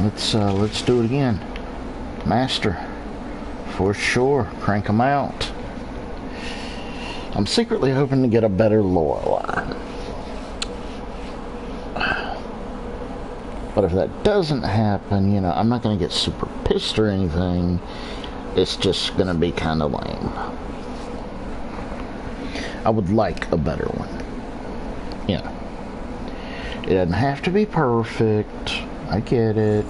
Let's do it again. Master. For sure. Crank them out. I'm secretly hoping to get a better Lorelei. But if that doesn't happen, you know, I'm not going to get super pissed or anything. It's just going to be kind of lame. I would like a better one. You know. It doesn't have to be perfect. I get it.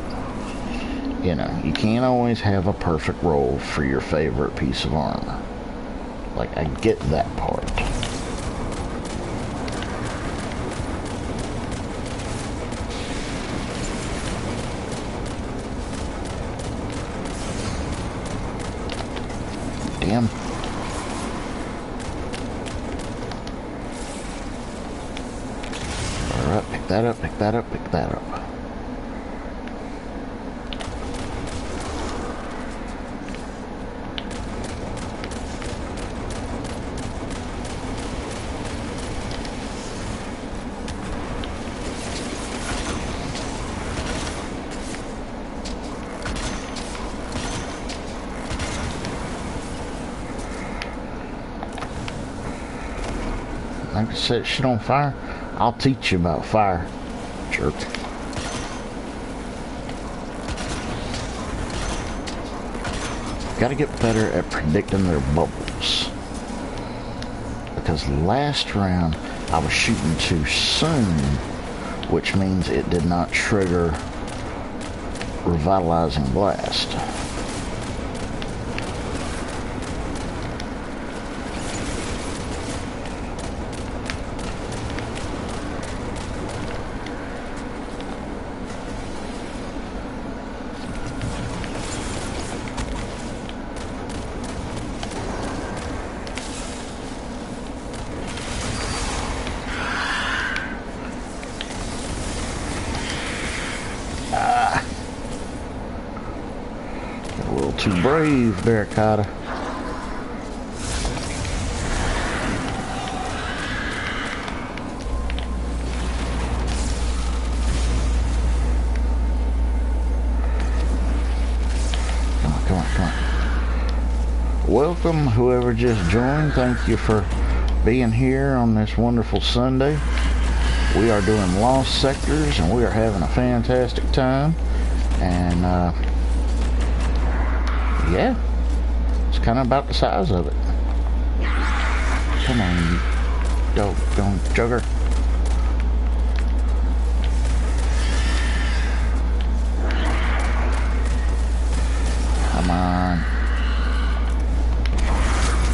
You know, you can't always have a perfect roll for your favorite piece of armor. Like, I get that part. Damn. Alright, pick that up, pick that up, pick that up. Like I set shit on fire, I'll teach you about fire, jerk. Gotta get better at predicting their bubbles. Because last round, I was shooting too soon, which means it did not trigger Revitalizing Blast. Too brave, Barracuda. Come on. Welcome, whoever just joined. Thank you for being here on this wonderful Sunday. We are doing Lost Sectors, and we are having a fantastic time. And, yeah, it's kind of about the size of it. Come on, you doggone jugger. Come on.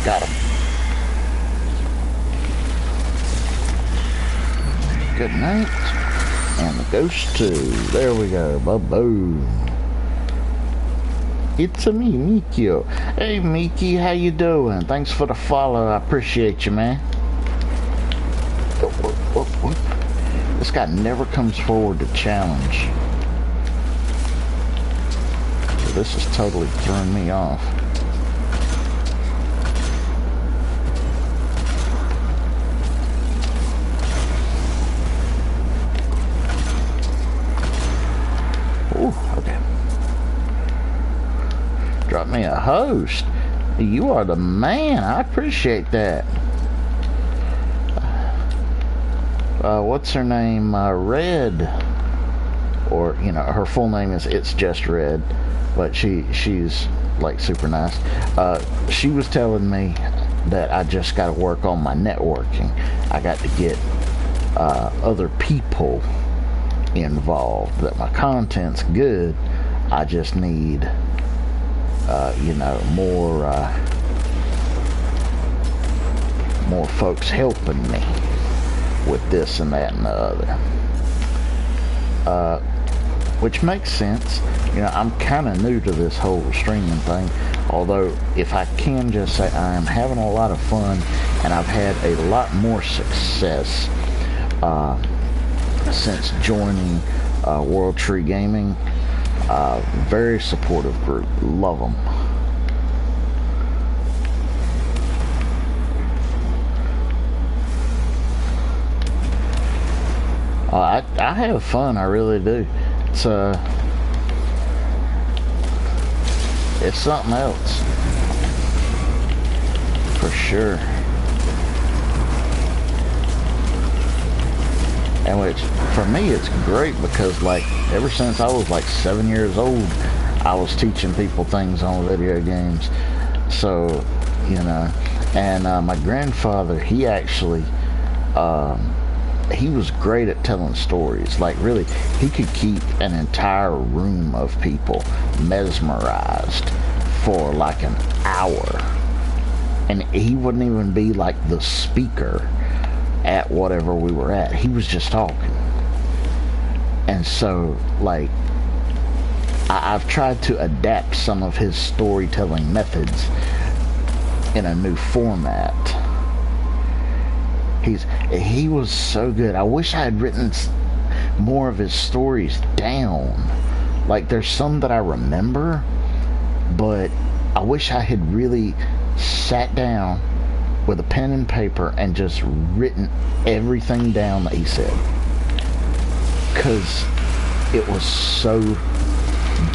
Got him. Good night. And the ghost too. There we go. Ba-boom. It's a me, Mikio. Hey, Miki, how you doing? Thanks for the follow. I appreciate you, man. Whoop. This guy never comes forward to challenge. So this is totally throwing me off. Ooh, okay. Drop me a host. You are the man. I appreciate that. What's her name? Red. Or, you know, her full name is It's Just Red. But she's, like, super nice. She was telling me that I just got to work on my networking. I got to get other people involved. That my content's good. I just need... you know, more folks helping me with this and that and the other. Which makes sense. You know, I'm kind of new to this whole streaming thing. Although, if I can just say, I am having a lot of fun, and I've had a lot more success since joining World Tree Gaming. Very supportive group. Love them. I have fun. I really do. It's it's something else. For sure. And which, for me, it's great because, like, ever since I was, like, 7 years old, I was teaching people things on video games. So, you know, and my grandfather, he actually, he was great at telling stories. Like, really, he could keep an entire room of people mesmerized for, like, an hour. And he wouldn't even be, like, the speaker at whatever we were at. He was just talking. And so, like, I've tried to adapt some of his storytelling methods in a new format. He was so good. I wish I had written more of his stories down. Like, there's some that I remember, but I wish I had really sat down with a pen and paper and just written everything down that he said, because it was so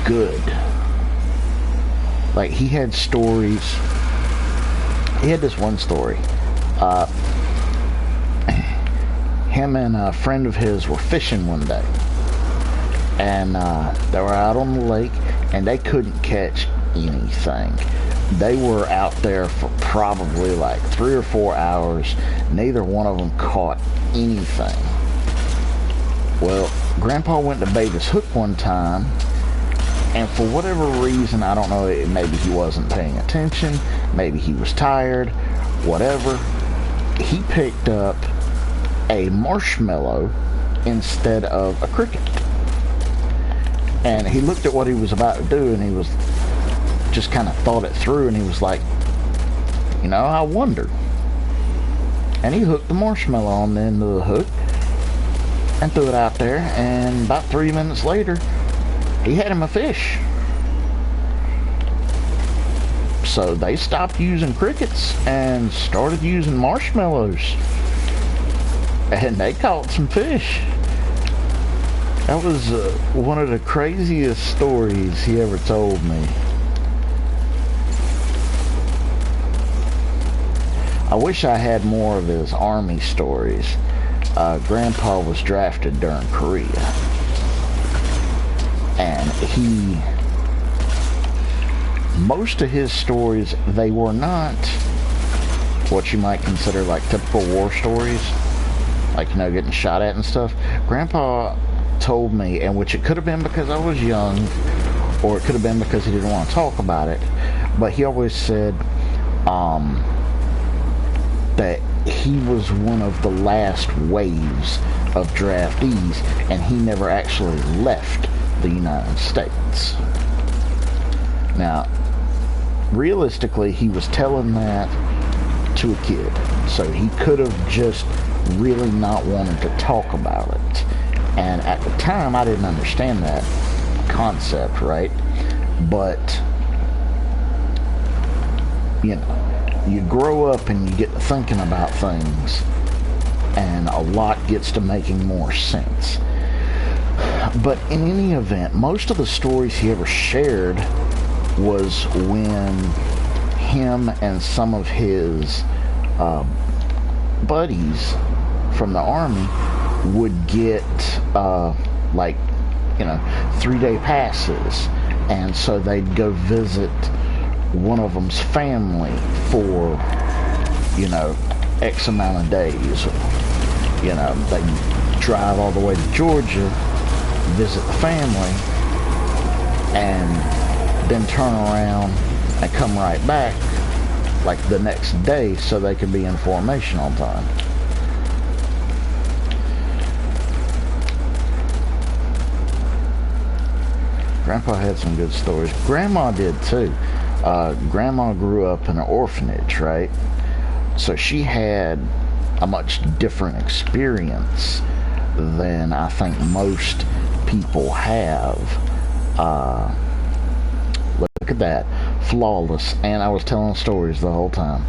good. Like, he had stories. He had this one story. Him and a friend of his were fishing one day, and they were out on the lake, and they couldn't catch anything. They were out there for probably like 3 or 4 hours. Neither one of them caught anything. Well, Grandpa went to bait his hook one time, and for whatever reason, I don't know, maybe he wasn't paying attention, maybe he was tired, whatever, he picked up a marshmallow instead of a cricket. And he looked at what he was about to do, and he was just kind of thought it through, and he was like, you know, I wonder. And he hooked the marshmallow on the end of the hook and threw it out there, and about 3 minutes later, he had him a fish. So they stopped using crickets and started using marshmallows, and they caught some fish. That was one of the craziest stories he ever told me. I wish I had more of his army stories. Grandpa was drafted during Korea, and most of his stories, they were not what you might consider like typical war stories, like, you know, getting shot at and stuff. Grandpa told me, and which it could have been because I was young, or it could have been because he didn't want to talk about it, but he always said that he was one of the last waves of draftees, and he never actually left the United States. Now, realistically, he was telling that to a kid, so he could have just really not wanted to talk about it. And at the time, I didn't understand that concept, right? But, you know, you grow up and you get to thinking about things, and a lot gets to making more sense. But in any event, most of the stories he ever shared was when him and some of his buddies from the army would get like, you know, 3-day passes, and so they'd go visit one of them's family for, you know, X amount of days. You know, they drive all the way to Georgia, visit the family, and then turn around and come right back like the next day so they could be in formation on time. Grandpa had some good stories. Grandma did too. Grandma grew up in an orphanage, right? So she had a much different experience than I think most people have. Look at that. Flawless. And I was telling stories the whole time.